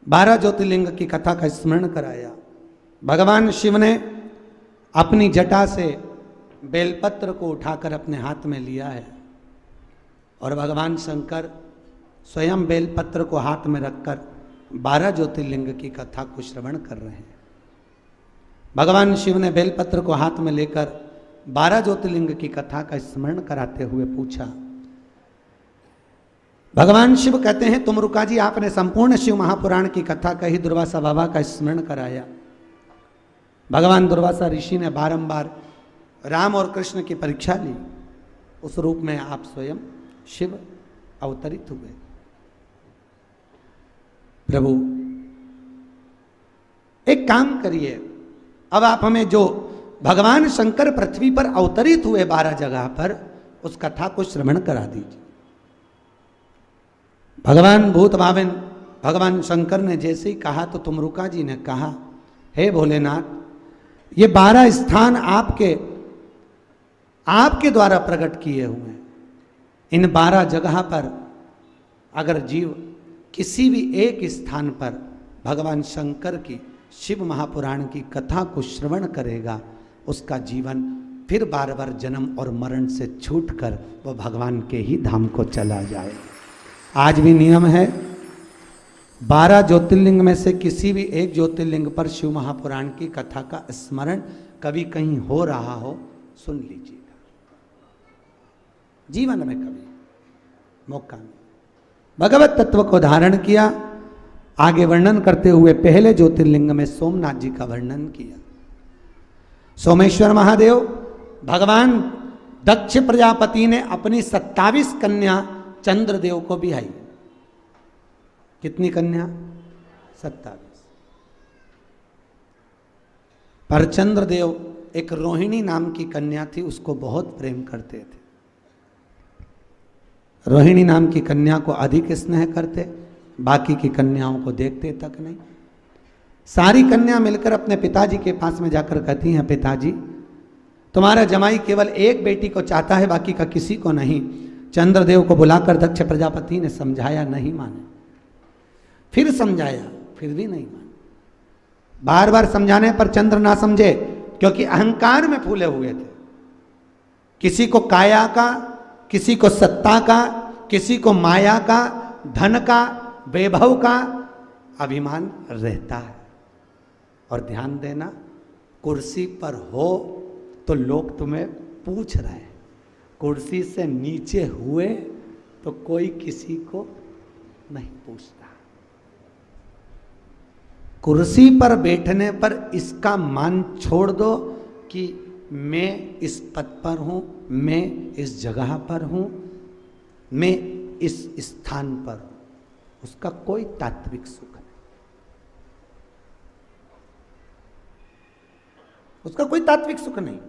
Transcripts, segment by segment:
12 ज्योतिर्लिंग की कथा का स्मरण कराया। भगवान शिव ने अपनी जटा से बेलपत्र को उठाकर अपने हाथ में लिया है और भगवान शंकर स्वयं बेलपत्र को हाथ में रखकर 12 ज्योतिर्लिंग की कथा को श्रवण कर रहे हैं। भगवान शिव ने बेलपत्र को हाथ में लेकर 12 ज्योतिर्लिंग की कथा का स्मरण कराते हुए पूछा। भगवान शिव कहते हैं, तुम रुका जी, आपने संपूर्ण शिव महापुराण की कथा कही, दुर्वासा बाबा का स्मरण कराया। भगवान दुर्वासा ऋषि ने बारंबार राम और कृष्ण की परीक्षा ली। उस रूप में आप स्वयं शिव अवतरित हुए। प्रभु एक काम करिए, अब आप हमें जो भगवान शंकर पृथ्वी पर अवतरित हुए 12 जगह पर, उस कथा को श्रवण करा दीजिए। भगवान भूत भावन भगवान शंकर ने जैसे ही कहा तो तुमरुका जी ने कहा, हे भोलेनाथ, ये 12 स्थान आपके द्वारा प्रकट किए हुए हैं। इन 12 जगह पर अगर जीव किसी भी एक स्थान पर भगवान शंकर की शिव महापुराण की कथा को श्रवण करेगा, उसका जीवन फिर बार बार जन्म और मरण से छूटकर वह भगवान के ही धाम को चला जाए। आज भी नियम है, 12 ज्योतिर्लिंग में से किसी भी एक ज्योतिर्लिंग पर शिव महापुराण की कथा का स्मरण कभी कहीं हो रहा हो, सुन लीजिएगा। जीवन में कभी मौका नहीं। भगवत तत्व को धारण किया। आगे वर्णन करते हुए पहले ज्योतिर्लिंग में सोमनाथ जी का वर्णन किया। सोमेश्वर महादेव भगवान दक्ष प्रजापति ने अपनी 27 कन्या चंद्रदेव को भी आई। कितनी कन्या? 27। पर चंद्रदेव एक रोहिणी नाम की कन्या थी, उसको बहुत प्रेम करते थे। रोहिणी नाम की कन्या को अधिक स्नेह करते, बाकी की कन्याओं को देखते तक नहीं। सारी कन्या मिलकर अपने पिताजी के पास में जाकर कहती हैं, पिताजी तुम्हारा जमाई केवल एक बेटी को चाहता है, बाकी का किसी को नहीं। चंद्रदेव को बुलाकर दक्ष प्रजापति ने समझाया, नहीं माने। फिर समझाया, फिर भी नहीं माने। बार बार समझाने पर चंद्र ना समझे, क्योंकि अहंकार में फूले हुए थे। किसी को काया का, किसी को सत्ता का, किसी को माया का, धन का, वैभव का अभिमान रहता है। और ध्यान देना, कुर्सी पर हो तो लोग तुम्हें पूछ रहे हैं, कुर्सी से नीचे हुए तो कोई किसी को नहीं पूछता। कुर्सी पर बैठने पर इसका मान छोड़ दो कि मैं इस पद पर हूं, मैं इस जगह पर हूं, मैं इस स्थान पर हूं, उसका कोई तात्विक सुख नहीं। उसका कोई तात्विक सुख नहीं।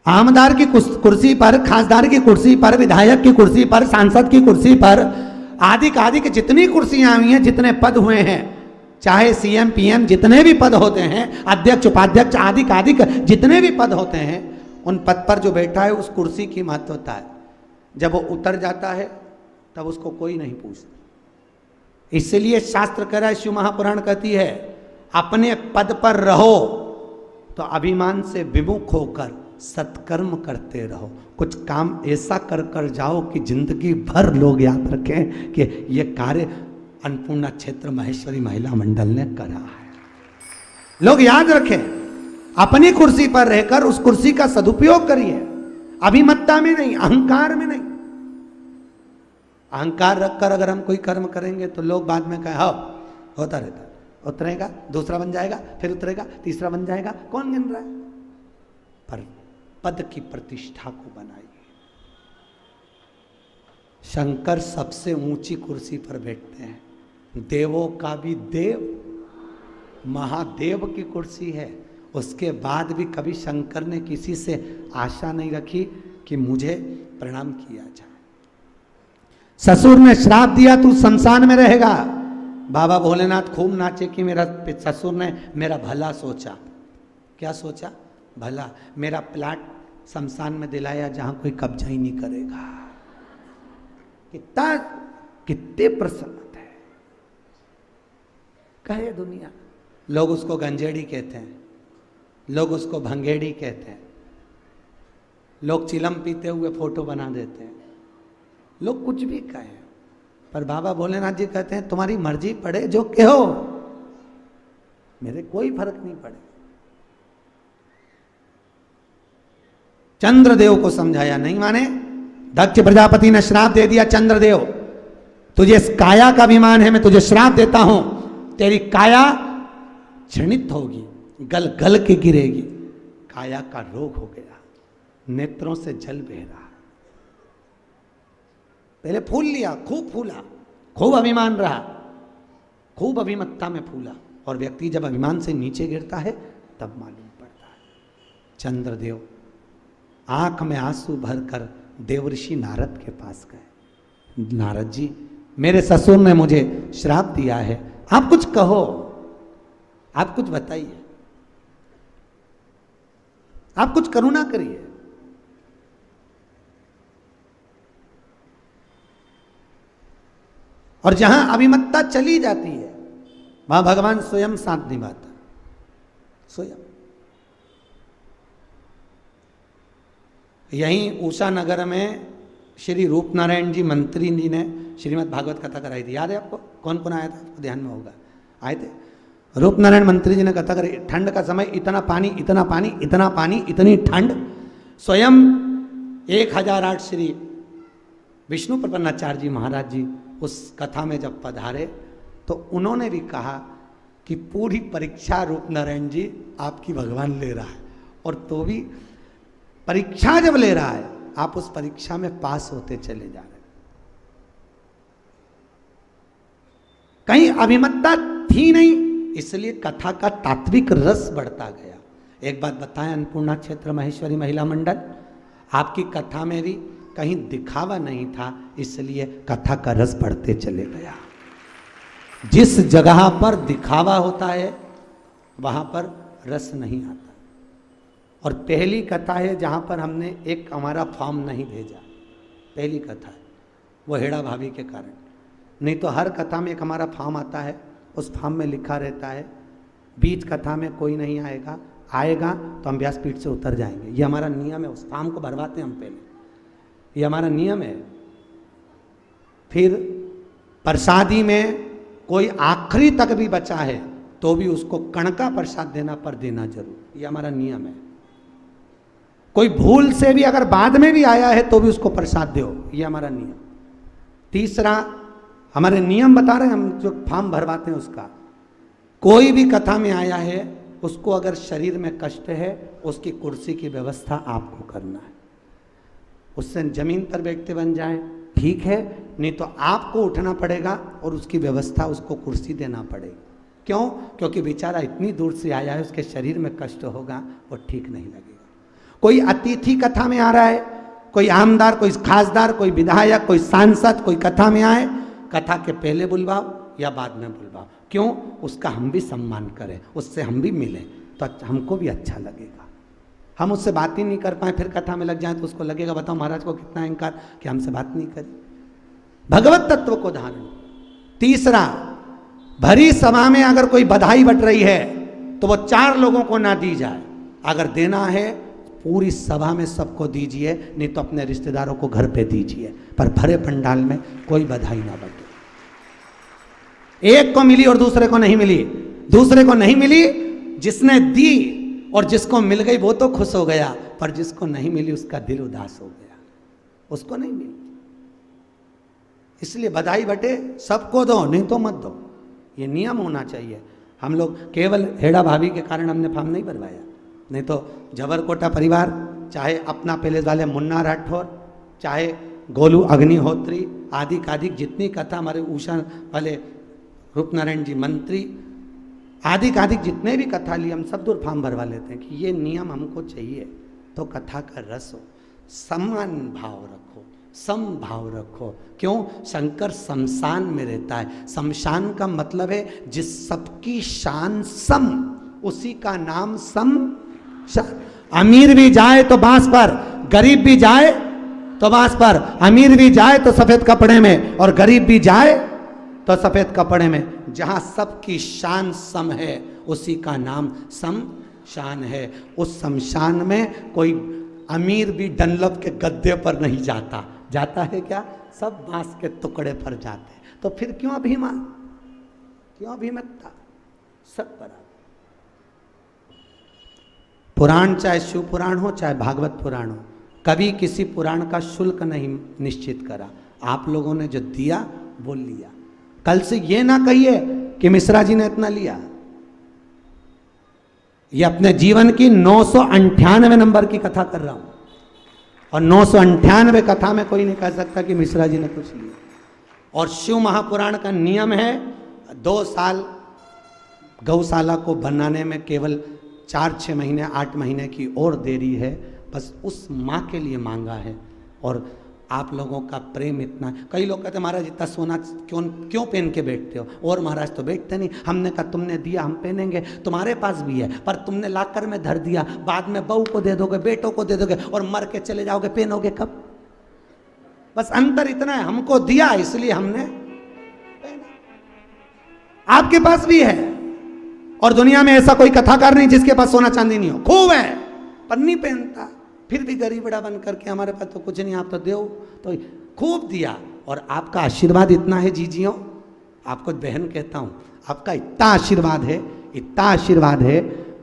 आमदार की कुर्सी पर, खासदार की कुर्सी पर, विधायक की कुर्सी पर, सांसद की कुर्सी पर, आदि की जितनी कुर्सियां हुई हैं, जितने पद हुए हैं, चाहे सीएम पीएम जितने भी पद होते हैं, अध्यक्ष उपाध्यक्ष आदि जितने भी पद होते हैं, उन पद पर जो बैठा है उस कुर्सी की महत्वता है। जब वो उतर जाता है तब उसको कोई नहीं पूछता। इसलिए शास्त्र कह रहा है, शिव महापुराण कहती है, अपने पद पर रहो तो अभिमान से विमुख होकर सत्कर्म करते रहो। कुछ काम ऐसा कर कर जाओ कि जिंदगी भर लोग याद रखें कि ये कार्य अन्नपूर्णा क्षेत्र महेश्वरी महिला मंडल ने करा है। लोग याद रखें, अपनी कुर्सी पर रहकर उस कुर्सी का सदुपयोग करिए, अभिमत्ता में नहीं, अहंकार में नहीं। अहंकार रखकर अगर हम कोई कर्म करेंगे तो लोग बाद में कहें, हाँ होता रहता, उतरेगा, दूसरा बन जाएगा, फिर उतरेगा, तीसरा बन जाएगा, कौन गिन रहा है? पर पद की प्रतिष्ठा को बनाइए। शंकर सबसे ऊंची कुर्सी पर बैठते हैं, देवों का भी देव, महादेव की कुर्सी है। उसके बाद भी कभी शंकर ने किसी से आशा नहीं रखी कि मुझे प्रणाम किया जाए। ससुर ने श्राप दिया, तू शमशान में रहेगा। बाबा भोलेनाथ खूब नाचे कि मेरा ससुर ने मेरा भला सोचा। क्या सोचा? भला। मेरा प्लाट शमशान में दिलाया जहां कोई कब्जा ही नहीं करेगा। कितने प्रसन्न थे। कहे दुनिया। लोग उसको गंजेड़ी कहते हैं, लोग उसको भंगेड़ी कहते हैं, लोग चिलम पीते हुए फोटो बना देते हैं, लोग कुछ भी कहें, पर बाबा भोलेनाथ जी कहते हैं तुम्हारी मर्जी पड़े जो कहो, मेरे कोई फर्क नहीं पड़े। चंद्रदेव को समझाया, नहीं माने। दक्ष प्रजापति ने श्राप दे दिया, चंद्रदेव तुझे इस काया का अभिमान है, मैं तुझे श्राप देता हूं, तेरी काया क्षणित होगी, गल गल के गिरेगी। काया का रोग हो गया, नेत्रों से जल बह रहा। पहले फूल लिया, खूब फूला, खूब अभिमान रहा, खूब अभिमत्ता में फूला, और व्यक्ति जब अभिमान से नीचे गिरता है तब मालूम पड़ता है। चंद्रदेव आंख में आंसू भरकर देवर्षि नारद के पास गए। नारद जी, मेरे ससुर ने मुझे श्राप दिया है, आप कुछ कहो, आप कुछ बताइए, आप कुछ करुणा करिए। और जहां अभिमत्ता चली जाती है वहां भगवान स्वयं साथ निभाता, स्वयं। यहीं उषा नगर में श्री रूप नारायण जी मंत्री जी ने श्रीमद् भागवत कथा कराई थी, याद है आपको? कौन कौन आया था, आपको ध्यान में होगा, आए थे? रूप नारायण मंत्री जी ने कथा कराई। ठंड का समय, इतना पानी, इतना पानी, इतना पानी, इतनी ठंड। स्वयं 1008 श्री विष्णु प्रपन्नाचार्य जी महाराज जी उस कथा में जब पधारे तो उन्होंने भी कहा कि पूरी परीक्षा रूप नारायण जी आपकी भगवान ले रहा है, और तो भी परीक्षा जब ले रहा है आप उस परीक्षा में पास होते चले जा रहे हैं। कहीं अभिमत्ता थी नहीं, इसलिए कथा का तात्विक रस बढ़ता गया। एक बात बताएं, अन्नपूर्णा क्षेत्र महेश्वरी महिला मंडल, आपकी कथा में भी कहीं दिखावा नहीं था, इसलिए कथा का रस बढ़ते चले गया। जिस जगह पर दिखावा होता है वहां पर रस नहीं आता। और पहली कथा है जहां पर हमने एक हमारा फॉर्म नहीं भेजा, पहली कथा है, वो हेड़ा भाभी के कारण। नहीं तो हर कथा में एक हमारा फॉर्म आता है, उस फॉर्म में लिखा रहता है बीच कथा में कोई नहीं आएगा, आएगा तो हम व्यासपीठ से उतर जाएंगे। ये हमारा नियम है, उस फॉर्म को भरवाते हैं हम पहले, ये हमारा नियम है। फिर प्रसादी में कोई आखिरी तक भी बचा है तो भी उसको कण का प्रसाद देना, पर देना जरूर, ये हमारा नियम है। कोई भूल से भी अगर बाद में भी आया है तो भी उसको प्रसाद दो, ये हमारा नियम। तीसरा हमारे नियम बता रहे हैं हम, जो फॉर्म भरवाते हैं उसका, कोई भी कथा में आया है उसको अगर शरीर में कष्ट है उसकी कुर्सी की व्यवस्था आपको करना है। उससे जमीन पर व्यक्ति बन जाए ठीक है, नहीं तो आपको उठना पड़ेगा और उसकी व्यवस्था, उसको कुर्सी देना पड़ेगी। क्यों? क्योंकि बेचारा इतनी दूर से आया है, उसके शरीर में कष्ट होगा, वो ठीक नहीं लगेगा। कोई अतिथि कथा में आ रहा है, कोई आमदार, कोई खासदार, कोई विधायक, कोई सांसद, कोई कथा में आए, कथा के पहले बुलवाओ या बाद में बुलवाओ। क्यों? उसका हम भी सम्मान करें, उससे हम भी मिलें तो हमको भी अच्छा लगेगा। हम उससे बात ही नहीं कर पाए, फिर कथा में लग जाए तो उसको लगेगा बताओ महाराज को कितना अहंकार कि हमसे बात नहीं करी। भगवत तत्व को धारण। तीसरा, भरी सभा में अगर कोई बधाई बट रही है तो वो 4 लोगों को ना दी जाए, अगर देना है पूरी सभा में सबको दीजिए, नहीं तो अपने रिश्तेदारों को घर पे दीजिए, पर भरे पंडाल में कोई बधाई ना बटे। एक को मिली और दूसरे को नहीं मिली, दूसरे को नहीं मिली, जिसने दी और जिसको मिल गई वो तो खुश हो गया, पर जिसको नहीं मिली उसका दिल उदास हो गया, उसको नहीं मिली। इसलिए बधाई बटे सबको दो, नहीं तो मत दो, ये नियम होना चाहिए। हम लोग केवल हेड़ा भाभी के कारण हमने फॉर्म नहीं भरवाया, नहीं तो जबरकोटा परिवार, चाहे अपना पैलेस वाले मुन्ना राठौर, चाहे गोलू अग्निहोत्री, आदि कादिक जितनी कथा, हमारे उषा वाले रूपनारायण जी मंत्री, आदि कादिक जितने भी कथा लिए हम सब दूर फॉर्म भरवा लेते हैं कि ये नियम हमको चाहिए। तो कथा का रस हो, समान भाव रखो, सम भाव रखो। क्यों? शंकर शमशान में रहता है। शमशान का मतलब है जिस सबकी शान सम, उसी का नाम सम। अमीर भी जाए तो बांस पर, गरीब भी जाए तो बांस पर, अमीर भी जाए तो सफेद कपड़े में, और गरीब भी जाए तो सफेद कपड़े में, जहां सबकी शान सम है उसी का नाम शमशान है। उस शमशान में कोई अमीर भी डनलप के गद्दे पर नहीं जाता, जाता है क्या? सब बांस के टुकड़े पर जाते हैं। तो फिर क्यों अभिमान, क्यों अभिमतता? सब बराबर। पुराण चाहे शिव पुराण हो चाहे भागवत पुराण हो, कभी किसी पुराण का शुल्क नहीं निश्चित करा। आप लोगों ने जो दिया वो लिया। कल से ये ना कहिए कि मिश्रा जी ने इतना लिया। ये अपने जीवन की 998 नंबर की कथा कर रहा हूं, और 998 कथा में कोई नहीं कह सकता कि मिश्रा जी ने कुछ लिया। और शिव महापुराण का नियम है 2 साल गौशाला को बनाने में केवल 4-6 महीने 8 महीने की और देरी है, बस उस माँ के लिए मांगा है। और आप लोगों का प्रेम इतना, कई लोग कहते हैं महाराज इतना सोना क्यों पहन के बैठते हो? और महाराज तो बैठते नहीं। हमने कहा तुमने दिया हम पहनेंगे, तुम्हारे पास भी है, पर तुमने लाकर में धर दिया, बाद में बहू को दे दोगे, बेटों को दे दोगे, और मर के चले जाओगे, पहनोगे कब? बस अंतर इतना है, हमको दिया इसलिए हमने पहना। आपके पास भी है, और दुनिया में ऐसा कोई कथाकार नहीं जिसके पास सोना चांदी नहीं हो, खूब है पर नहीं पहनता, फिर भी गरीबड़ा बन करके हमारे पास तो कुछ नहीं, आप तो दो, तो खूब दिया। और आपका आशीर्वाद इतना है जीजियों, आपको बहन कहता हूं, आपका इतना आशीर्वाद है, इतना आशीर्वाद है,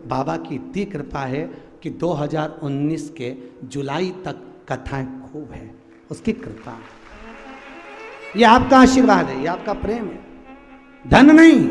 बाबा की इतनी कृपा है कि 2019 के जुलाई तक कथाएं खूब है, उसकी कृपा। ये आपका आशीर्वाद है, ये आपका प्रेम है, धन नहीं,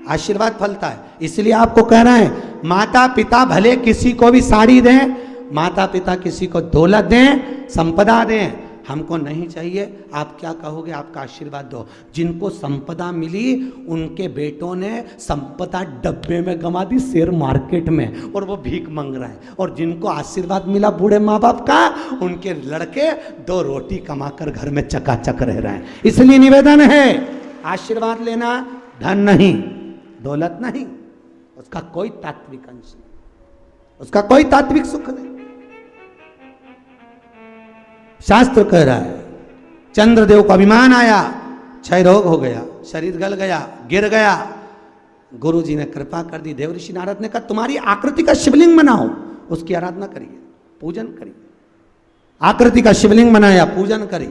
आशीर्वाद फलता है। इसलिए आपको कह रहे हैं, माता पिता भले किसी को भी साड़ी दें, माता पिता किसी को दौलत दें, संपदा दें, हमको नहीं चाहिए। आप क्या कहोगे? आपका आशीर्वाद दो। जिनको संपदा मिली उनके बेटों ने संपदा डब्बे में गंवा दी, शेयर मार्केट में, और वो भीख मांग रहे हैं। और जिनको आशीर्वाद मिला बूढ़े माँ बाप का, उनके लड़के 2 रोटी कमाकर घर में चकाचक रह रहे हैं। इसलिए निवेदन है, आशीर्वाद लेना धन नहीं, दौलत नहीं, उसका कोई तात्विक अंश नहीं, उसका कोई तात्विक सुख नहीं। शास्त्र कह रहा है, चंद्रदेव को अभिमान आया, क्षय रोग हो गया, शरीर गल गया, गिर गया, गुरु जी ने कृपा कर दी। देवऋषि नारद ने कहा तुम्हारी आकृति का शिवलिंग बनाओ, उसकी आराधना करिए, पूजन करिए। आकृति का शिवलिंग बनाया, पूजन करी,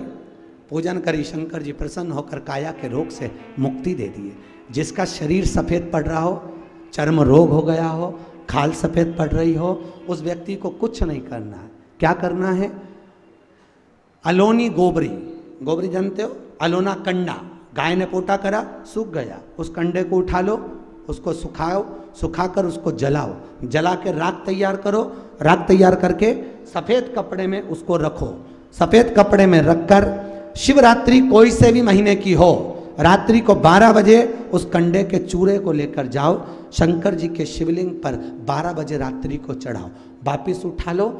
पूजन करी, शंकर जी प्रसन्न होकर काया के रोग से मुक्ति दे दिए। जिसका शरीर सफेद पड़ रहा हो, चर्म रोग हो गया हो, खाल सफेद पड़ रही हो, उस व्यक्ति को कुछ नहीं करना है। क्या करना है? अलोनी गोबरी, गोबरी जानते हो? अलोना कंडा, गाय ने पोटा करा, सूख गया, उस कंडे को उठा लो, उसको सुखाओ, सुखाकर उसको जलाओ, जला के राख तैयार करो, राख तैयार करके सफ़ेद कपड़े में उसको रखो। सफ़ेद कपड़े में रखकर शिवरात्रि कोई से भी महीने की हो, रात्रि को 12 बजे उस कंडे के चूरे को लेकर जाओ, शंकर जी के शिवलिंग पर 12 बजे रात्रि को चढ़ाओ, वापिस उठा लो,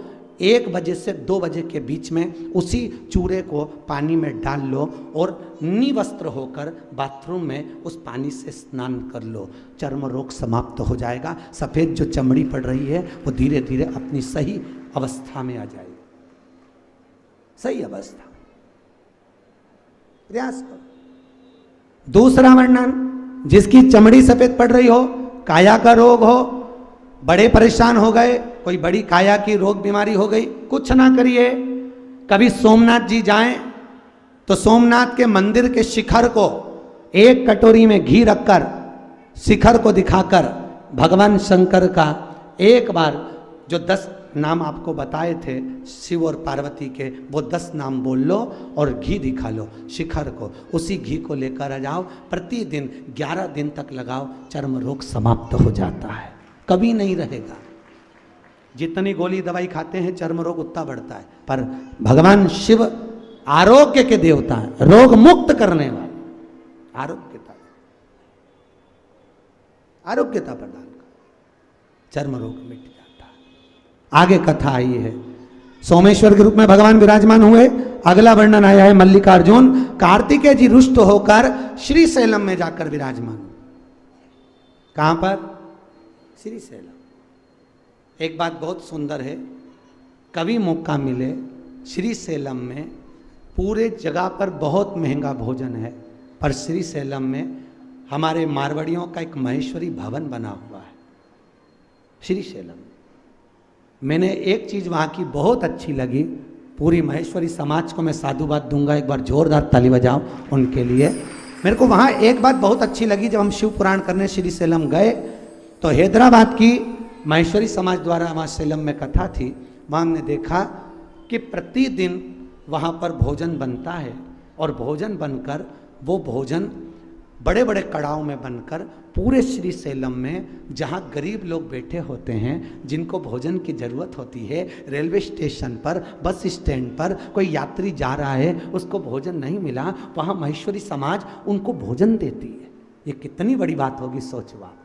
1 बजे से 2 बजे के बीच में उसी चूरे को पानी में डाल लो और निवस्त्र होकर बाथरूम में उस पानी से स्नान कर लो। चर्म रोग समाप्त हो जाएगा। सफ़ेद जो चमड़ी पड़ रही है वो धीरे धीरे अपनी सही अवस्था में आ जाएगी। सही अवस्था, प्रयास करो। दूसरा वर्णन, जिसकी चमड़ी सफ़ेद पड़ रही हो, काया का रोग हो, बड़े परेशान हो गए, कोई बड़ी काया की रोग बीमारी हो गई, कुछ ना करिए। कभी सोमनाथ जी जाएं तो सोमनाथ के मंदिर के शिखर को 1 कटोरी में घी रखकर, शिखर को दिखाकर भगवान शंकर का एक बार जो 10 नाम आपको बताए थे शिव और पार्वती के, वो 10 नाम बोल लो और घी दिखा लो शिखर को, उसी घी को लेकर आ जाओ, प्रतिदिन 11 दिन तक लगाओ, चर्म रोग समाप्त हो जाता है, कभी नहीं रहेगा। जितनी गोली दवाई खाते हैं चर्म रोग उतना बढ़ता है, पर भगवान शिव आरोग्य के देवता हैं, रोग मुक्त करने वाले, आरोग्यता प्रदान कर, चर्म रोग मिट जाता है। आगे कथा आई है, सोमेश्वर के रूप में भगवान विराजमान हुए। अगला वर्णन आया है मल्लिकार्जुन कार्तिकेय जी रुष्ट होकर श्रीशैलम में जाकर विराजमान। कहां पर? श्रीशैलम। एक बात बहुत सुंदर है, कभी मौका मिले श्रीशैलम में, पूरे जगह पर बहुत महंगा भोजन है, पर श्रीशैलम में हमारे मारवाड़ियों का एक महेश्वरी भवन बना हुआ है श्रीशैलम। मैंने एक चीज़ वहाँ की बहुत अच्छी लगी, पूरी महेश्वरी समाज को मैं साधुवाद दूंगा, एक बार जोरदार ताली बजाओ उनके लिए। मेरे को वहाँ एक बात बहुत अच्छी लगी, जब हम शिव पुराण करने श्रीशैलम गए तो हैदराबाद की महेश्वरी समाज द्वारा वहाँ शैलम में कथा थी। वहाँ हमने देखा कि प्रतिदिन वहाँ पर भोजन बनता है और भोजन बनकर वो भोजन बड़े बड़े कड़ाव में बनकर पूरे श्रीशैलम में जहाँ गरीब लोग बैठे होते हैं, जिनको भोजन की ज़रूरत होती है, रेलवे स्टेशन पर, बस स्टैंड पर कोई यात्री जा रहा है, उसको भोजन नहीं मिला, वहाँ महेश्वरी समाज उनको भोजन देती है। ये कितनी बड़ी बात होगी, सोचो आप,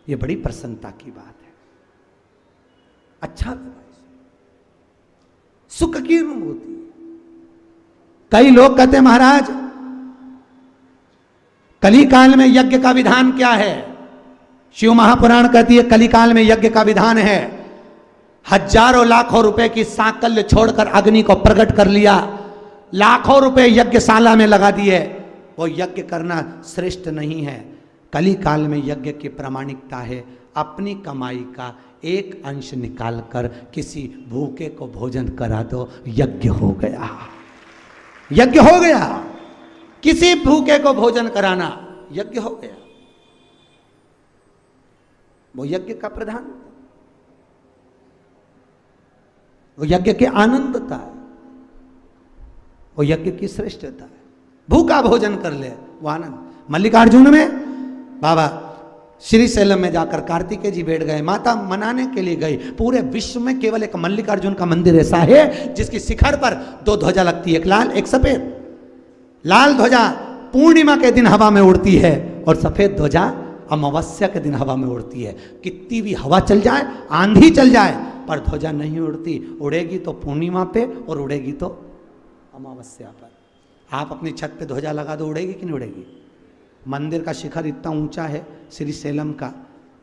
ये बड़ी प्रसन्नता की बात है। अच्छा सुख की अनुभूति। कई लोग कहते हैं महाराज कली काल में यज्ञ का विधान क्या है? शिव महापुराण कहती है कली काल में यज्ञ का विधान है, हजारों लाखों रुपए की सांकल्य छोड़कर अग्नि को प्रकट कर लिया, लाखों रुपए यज्ञशाला में लगा दिए, वो यज्ञ करना श्रेष्ठ नहीं है। कली काल में यज्ञ की प्रामाणिकता है अपनी कमाई का एक अंश निकालकर किसी भूखे को भोजन करा दो, यज्ञ हो गया, यज्ञ हो गया। किसी भूखे को भोजन कराना यज्ञ हो गया, वो यज्ञ का प्रधान, वो यज्ञ की आनंदता है, वो यज्ञ की श्रेष्ठता है। भूखा भोजन कर ले वो आनंद। मल्लिकार्जुन में बाबा श्रीशैलम में जाकर कार्तिकेय जी बैठ गए, माता मनाने के लिए गई। पूरे विश्व में केवल एक मल्लिकार्जुन का मंदिर ऐसा है जिसकी शिखर पर दो ध्वजा लगती है, एक लाल एक सफेद। लाल ध्वजा पूर्णिमा के दिन हवा में उड़ती है और सफेद ध्वजा अमावस्या के दिन हवा में उड़ती है। कितनी भी हवा चल जाए, आंधी चल जाए, पर ध्वजा नहीं उड़ती। उड़ेगी तो पूर्णिमा पे और उड़ेगी तो अमावस्या पर। आप अपनी छत पे ध्वजा लगा दो, उड़ेगी कि नहीं उड़ेगी? मंदिर का शिखर इतना ऊंचा है श्रीशैलम का,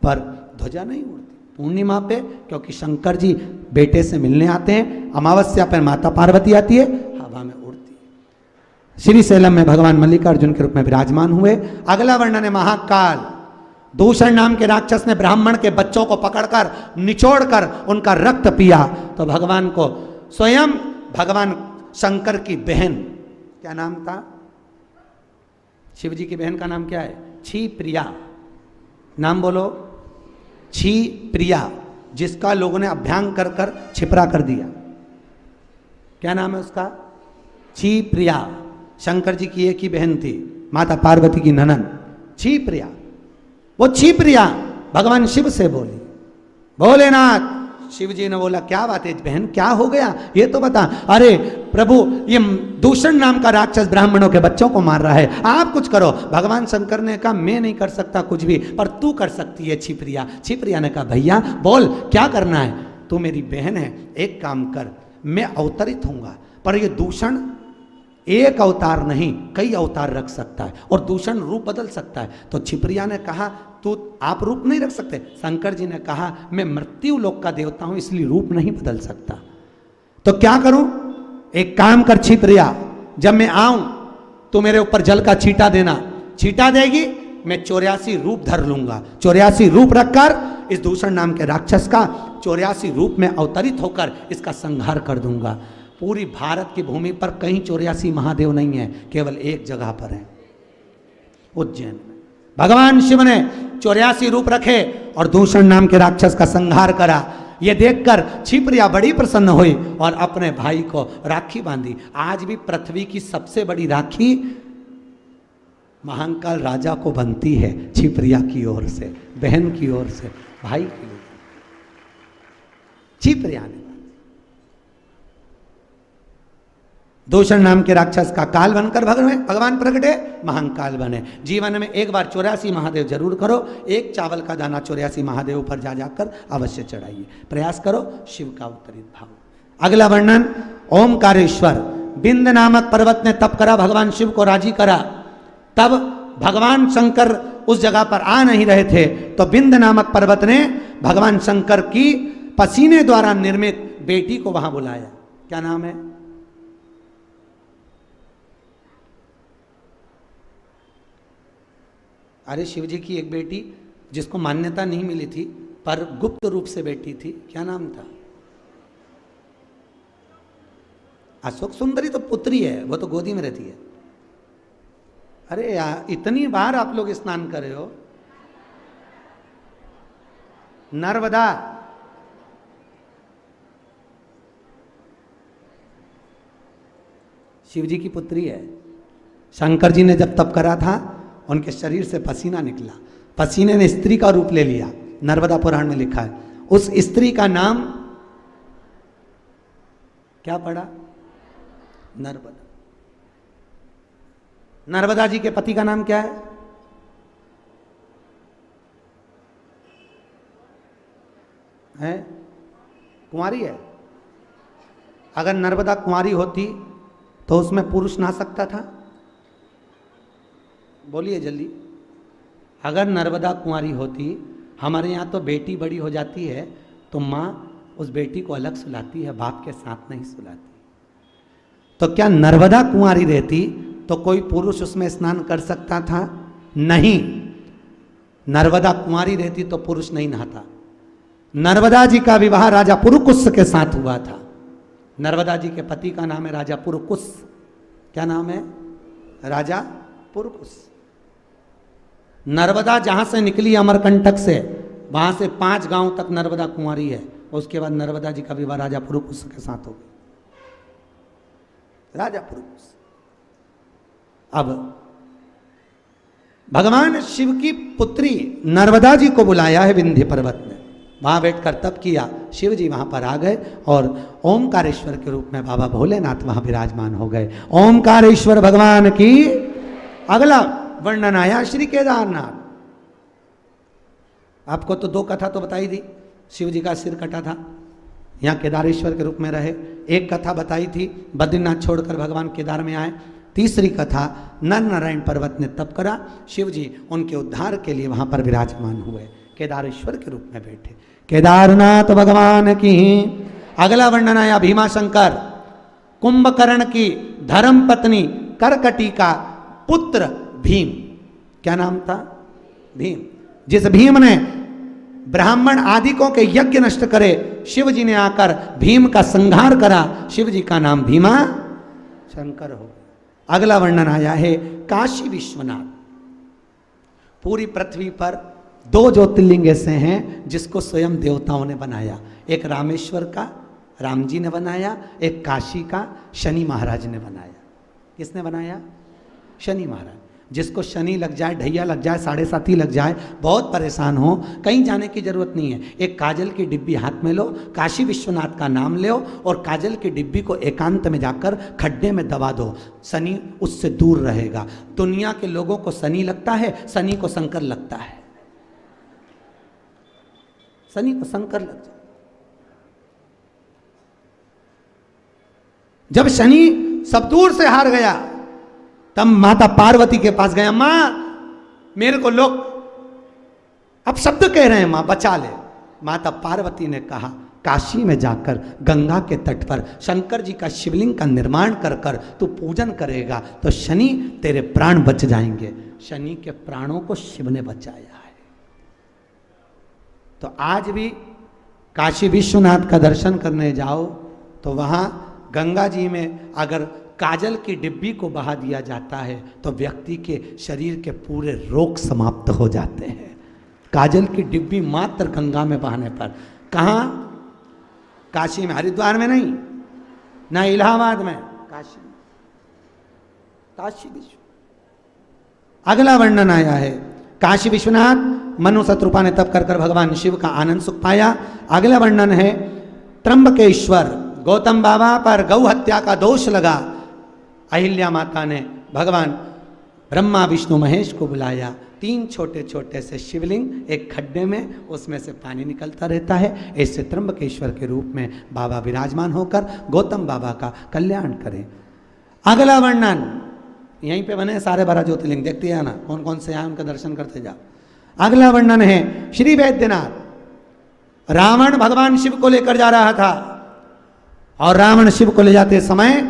पर ध्वजा नहीं उड़ती पूर्णिमा पे, क्योंकि शंकर जी बेटे से मिलने आते हैं। अमावस्या पर माता पार्वती आती है, हवा में उड़ती है। श्रीशैलम में भगवान मल्लिकार्जुन के रूप में विराजमान हुए। अगला वर्णन है महाकाल। दूषण नाम के राक्षस ने ब्राह्मण के बच्चों को पकड़कर निचोड़कर उनका रक्त पिया, तो भगवान को स्वयं भगवान शंकर की बहन, क्या नाम था शिव जी की बहन का नाम क्या है? छी प्रिया। नाम बोलो, छी प्रिया, जिसका लोगों ने अभ्यांग कर कर छिपरा कर दिया। क्या नाम है उसका? छी प्रिया। शंकर जी की एक ही बहन थी, माता पार्वती की ननन छी प्रिया। वो छी प्रिया भगवान शिव से बोली, भोलेनाथ। शिव जी ने बोला क्या बात है बहन, क्या हो गया ये तो बता। अरे प्रभु, ये दूषण नाम का राक्षस ब्राह्मणों के बच्चों को मार रहा है, आप कुछ करो। भगवान शंकर ने कहा मैं नहीं कर सकता कुछ भी, पर तू कर सकती है छिप्रिया। छिप्रिया ने कहा भैया बोल क्या करना है? तू मेरी बहन है, एक काम कर, मैं अवतरित होऊंगा, पर ये दूषण एक अवतार नहीं कई अवतार रख सकता है और दूषण रूप बदल सकता है। तो छिप्रिया ने कहा तू आप रूप नहीं रख सकते। शंकर जी ने कहा मैं मृत्यु लोक का देवता हूं, इसलिए रूप नहीं बदल सकता। तो क्या करूं? एक काम कर छिप्रिया, जब मैं आऊं तो मेरे ऊपर जल का छींटा देना, छींटा देगी मैं 84 रूप धर लूंगा। 84 रूप रखकर इस दूषण नाम के राक्षस का 84 रूप में अवतरित होकर इसका संहार कर दूंगा। पूरी भारत की भूमि पर कहीं 84 महादेव नहीं है, केवल एक जगह पर है, उज्जैन में। भगवान शिव ने 84 रूप रखे और दूषण नाम के राक्षस का संहार करा। ये देखकर छिप्रिया बड़ी प्रसन्न हुई और अपने भाई को राखी बांधी। आज भी पृथ्वी की सबसे बड़ी राखी महाकाल राजा को बनती है, छिप्रिया की ओर से, बहन की ओर से, भाई की ओर से। छिप्रिया ने दूषण नाम के राक्षस का काल बनकर भगवान प्रगटे, महाकाल बने। जीवन में एक बार 84 महादेव जरूर करो, एक चावल का दाना 84 महादेव पर जा जाकर अवश्य चढ़ाइए, प्रयास करो शिव का अवतरित भाव। अगला वर्णन ओमकारेश्वर। बिंद नामक पर्वत ने तप करा, भगवान शिव को राजी करा। तब भगवान शंकर उस जगह पर आ नहीं रहे थे, तो बिंद नामक पर्वत ने भगवान शंकर की पसीने द्वारा निर्मित बेटी को वहां बुलाया। क्या नाम है? अरे शिव जी की एक बेटी जिसको मान्यता नहीं मिली थी पर गुप्त रूप से बेटी थी, क्या नाम था? अशोक सुंदरी तो पुत्री है, वो तो गोदी में रहती है। अरे यार इतनी बार आप लोग स्नान कर रहे हो। नर्मदा, शिव जी की पुत्री है। शंकर जी ने जब तप करा था उनके शरीर से पसीना निकला, पसीने ने स्त्री का रूप ले लिया, नर्मदा पुराण में लिखा है। उस स्त्री का नाम क्या पड़ा? नर्मदा। नर्मदा जी के पति का नाम क्या है? कुंवारी है। अगर नर्मदा कुंवारी होती तो उसमें पुरुष नहा सकता था? बोलिए जल्दी। अगर नर्मदा कुंवारी होती, हमारे यहाँ तो बेटी बड़ी हो जाती है तो माँ उस बेटी को अलग सुलाती है, बाप के साथ नहीं सुलाती। तो क्या नर्मदा कुंवारी रहती तो कोई पुरुष उसमें स्नान कर सकता था? नहीं। नर्मदा कुंवारी रहती तो पुरुष नहीं नहाता। नर्मदा जी का विवाह राजा पुरुकुस के साथ हुआ था। नर्मदा जी के पति का नाम है राजा पुरुकुस। क्या नाम है? राजा पुरुकुस। नर्मदा जहां से निकली अमरकंटक से, वहां से 5 गांव तक नर्मदा कुंवारी है। उसके बाद नर्मदा जी का विवाह राजा पुरुकुस के साथ हो गया। राजा पुरुकुस। अब भगवान शिव की पुत्री नर्मदा जी को बुलाया है विंध्य पर्वत में, वहां बैठकर तप किया। शिव जी वहां पर आ गए और ओमकारेश्वर के रूप में बाबा भोलेनाथ वहां विराजमान हो गए। ओमकारेश्वर भगवान की। अगला वर्णन आया श्री केदारनाथ। आपको तो 2 कथा तो बताई दी। शिव जी का सिर कटा था, यहाँ केदारेश्वर के रूप में रहे। एक कथा बताई थी बद्रीनाथ छोड़कर भगवान केदार में आए। तीसरी कथा नर नारायण पर्वत ने तप करा, शिव जी उनके उद्धार के लिए वहां पर विराजमान हुए, केदारेश्वर के रूप में बैठे। केदारनाथ भगवान की। अगला वर्णन आया भीमाशंकर। कुंभकर्ण की धर्म पत्नी करकटी का पुत्र भीम। क्या नाम था? भीम। जिस भीम ने ब्राह्मण आदिकों के यज्ञ नष्ट करे, शिव जी ने आकर भीम का संहार करा। शिव जी का नाम भीमा शंकर हो। अगला वर्णन आया है काशी विश्वनाथ। पूरी पृथ्वी पर 2 ज्योतिर्लिंग ऐसे हैं जिसको स्वयं देवताओं ने बनाया। एक रामेश्वर का राम जी ने बनाया, एक काशी का शनि महाराज ने बनाया। किसने बनाया? शनि महाराज। जिसको शनि लग जाए, ढैया लग जाए, 7.5 लग जाए, बहुत परेशान हो, कहीं जाने की जरूरत नहीं है। एक काजल की डिब्बी हाथ में लो, काशी विश्वनाथ का नाम लो और काजल की डिब्बी को एकांत में जाकर खड्डे में दबा दो, शनि उससे दूर रहेगा। दुनिया के लोगों को शनि लगता है, शनि को शंकर लगता है। शनि को शंकर लग जाए। जब शनि सब दूर से हार गया तब माता पार्वती के पास गया, मां मेरे को लोग अब शब्द कह रहे हैं, मां बचा ले। माता पार्वती ने कहा काशी में जाकर गंगा के तट पर शंकर जी का शिवलिंग का निर्माण कर कर तू पूजन करेगा तो शनि तेरे प्राण बच जाएंगे। शनि के प्राणों को शिव ने बचाया है। तो आज भी काशी विश्वनाथ का दर्शन करने जाओ तो वहां गंगा जी में अगर काजल की डिब्बी को बहा दिया जाता है तो व्यक्ति के शरीर के पूरे रोग समाप्त हो जाते हैं। काजल की डिब्बी मात्र गंगा में बहाने पर। कहाँ? काशी में, हरिद्वार में नहीं, ना इलाहाबाद में, काशी में। काशी विश्व। अगला वर्णन आया है काशी विश्वनाथ। मनु शत्रुपा ने तप कर कर भगवान शिव का आनंद सुख पाया। अगला वर्णन है त्र्यंबकेश्वर। गौतम बाबा पर गौ हत्या का दोष लगा। अहिल्या माता ने भगवान ब्रह्मा विष्णु महेश को बुलाया। 3 छोटे छोटे से शिवलिंग एक खड्डे में, उसमें से पानी निकलता रहता है। ऐसे त्र्यंबकेश्वर के रूप में बाबा विराजमान होकर गौतम बाबा का कल्याण करें। अगला वर्णन यहीं पे बने सारे 12 ज्योतिर्लिंग, देखते हैं ना कौन कौन से आए, उनका दर्शन करते जाओ। अगला वर्णन है श्री वैद्यनाथ। रावण भगवान शिव को लेकर जा रहा था और रावण शिव को ले जाते समय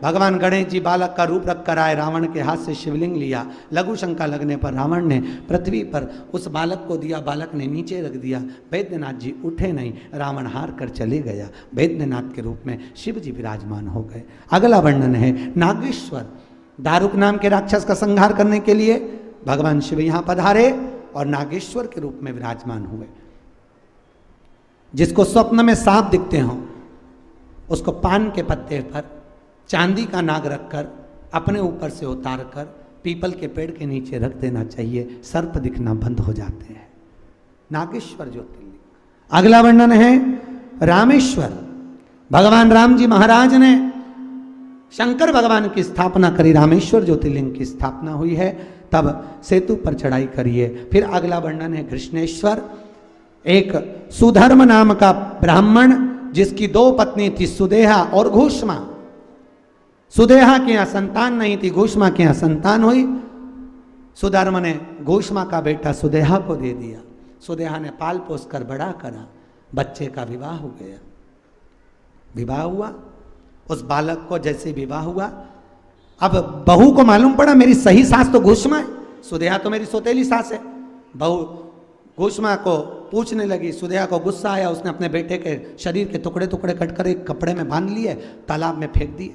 भगवान गणेश जी बालक का रूप रख कर आए, रावण के हाथ से शिवलिंग लिया, लघु शंका लगने पर रावण ने पृथ्वी पर उस बालक को दिया, बालक ने नीचे रख दिया। वैद्यनाथ जी उठे नहीं, रावण हार कर चले गया। वैद्यनाथ के रूप में शिव जी विराजमान हो गए। अगला वर्णन है नागेश्वर। दारुक नाम के राक्षस का संहार करने के लिए भगवान शिव यहां पधारे और नागेश्वर के रूप में विराजमान हुए। जिसको स्वप्न में सांप दिखते हों उसको पान के पत्ते पर चांदी का नाग रखकर अपने ऊपर से उतार कर पीपल के पेड़ के नीचे रख देना चाहिए, सर्प दिखना बंद हो जाते हैं। नागेश्वर ज्योतिर्लिंग। अगला वर्णन है रामेश्वर। भगवान राम जी महाराज ने शंकर भगवान की स्थापना करी, रामेश्वर ज्योतिर्लिंग की स्थापना हुई है, तब सेतु पर चढ़ाई करिए। फिर अगला वर्णन है कृष्णेश्वर। एक सुधर्म नाम का ब्राह्मण जिसकी दो पत्नी थी, सुदेहा और घूष्मा। सुदेहा के यहां संतान नहीं थी, घूष्मा के यहां संतान हुई। सुधर्म ने घूष्मा का बेटा सुदेहा को दे दिया। सुदेहा ने पाल पोस कर बड़ा करा, बच्चे का विवाह हो गया। विवाह हुआ, उस बालक को जैसे विवाह हुआ, अब बहू को मालूम पड़ा मेरी सही सास तो घूष्मा है, सुदेहा तो मेरी सौतेली सास है। बहू घूष्मा को पूछने लगी, सुदेहा को गुस्सा आया, उसने अपने बेटे के शरीर के टुकड़े टुकड़े कटकर एक कपड़े में बांध लिए, तालाब में फेंक दिए।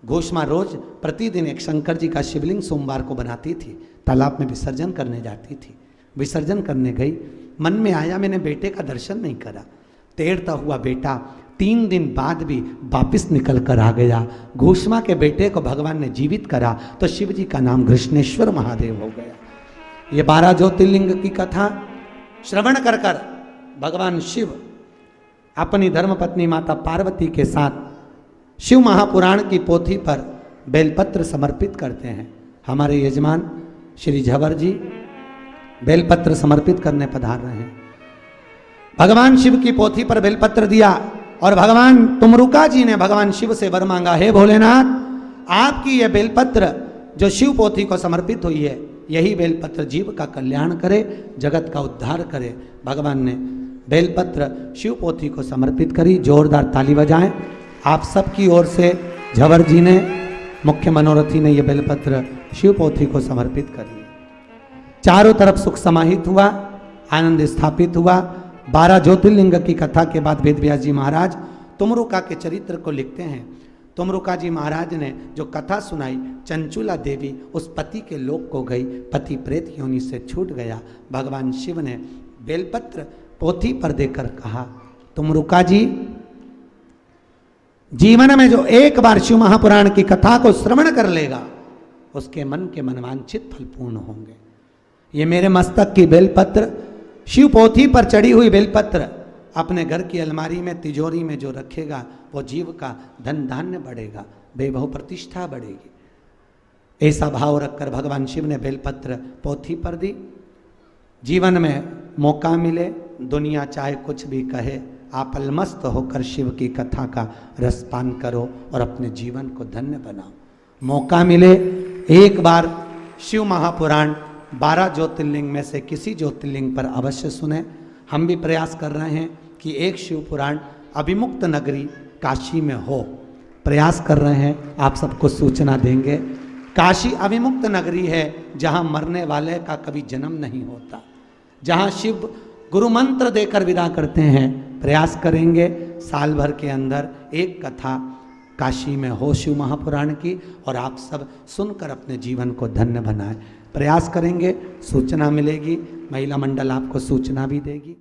घूष्मा रोज प्रतिदिन एक शंकर जी का शिवलिंग सोमवार को बनाती थी, तालाब में विसर्जन करने जाती थी। विसर्जन करने गई, मन में आया मैंने बेटे का दर्शन नहीं करा। तैरता हुआ बेटा 3 दिन बाद भी वापिस निकल कर आ गया। घूष्मा के बेटे को भगवान ने जीवित करा तो शिव जी का नाम कृष्णेश्वर महादेव हो गया। ये 12 ज्योतिर्लिंग की कथा श्रवण कर कर भगवान शिव अपनी धर्मपत्नी माता पार्वती के साथ शिव महापुराण की पोथी पर बेलपत्र समर्पित करते हैं। हमारे यजमान श्री झवर जी बेलपत्र समर्पित करने पधार रहे हैं। भगवान शिव की पोथी पर बेलपत्र दिया और भगवान तुमरुका जी ने भगवान शिव से वर मांगा, हे भोलेनाथ, आपकी यह बेलपत्र जो शिव पोथी को समर्पित हुई है, यही बेलपत्र जीव का कल्याण करे, जगत का उद्धार करे। भगवान ने बेलपत्र शिव पोथी को समर्पित करी। जोरदार ताली बजाएं। आप सबकी ओर से झवर जी ने, मुख्य मनोरथी ने, यह बेलपत्र शिव पोथी को समर्पित कर दिया। चारों तरफ सुख समाहित हुआ, आनंद स्थापित हुआ। 12 ज्योतिर्लिंग की कथा के बाद वेद व्यास जी महाराज तुमरुका के चरित्र को लिखते हैं। तुमरुका जी महाराज ने जो कथा सुनाई, चंचुला देवी उस पति के लोक को गई, पति प्रेत योनि से छूट गया। भगवान शिव ने बेलपत्र पोथी पर देकर कहा, तुमरुका जी, जीवन में जो एक बार शिव महापुराण की कथा को श्रवण कर लेगा उसके मन के मनवांछित फल पूर्ण होंगे। ये मेरे मस्तक की बेलपत्र, शिव पोथी पर चढ़ी हुई बेलपत्र अपने घर की अलमारी में, तिजोरी में जो रखेगा वो जीव का धन धान्य बढ़ेगा, वैभव प्रतिष्ठा बढ़ेगी। ऐसा भाव रखकर भगवान शिव ने बेलपत्र पोथी पर दी। जीवन में मौका मिले, दुनिया चाहे कुछ भी कहे, आप अलमस्त होकर शिव की कथा का रसपान करो और अपने जीवन को धन्य बनाओ। मौका मिले एक बार शिव महापुराण 12 ज्योतिर्लिंग में से किसी ज्योतिर्लिंग पर अवश्य सुने। हम भी प्रयास कर रहे हैं कि एक शिव पुराण अभिमुक्त नगरी काशी में हो, प्रयास कर रहे हैं, आप सबको सूचना देंगे। काशी अभिमुक्त नगरी है जहाँ मरने वाले का कभी जन्म नहीं होता, जहाँ शिव गुरु मंत्र देकर विदा करते हैं। प्रयास करेंगे साल भर के अंदर एक कथा काशी में हो शिव महापुराण की, और आप सब सुनकर अपने जीवन को धन्य बनाएं। प्रयास करेंगे, सूचना मिलेगी, महिला मंडल आपको सूचना भी देगी।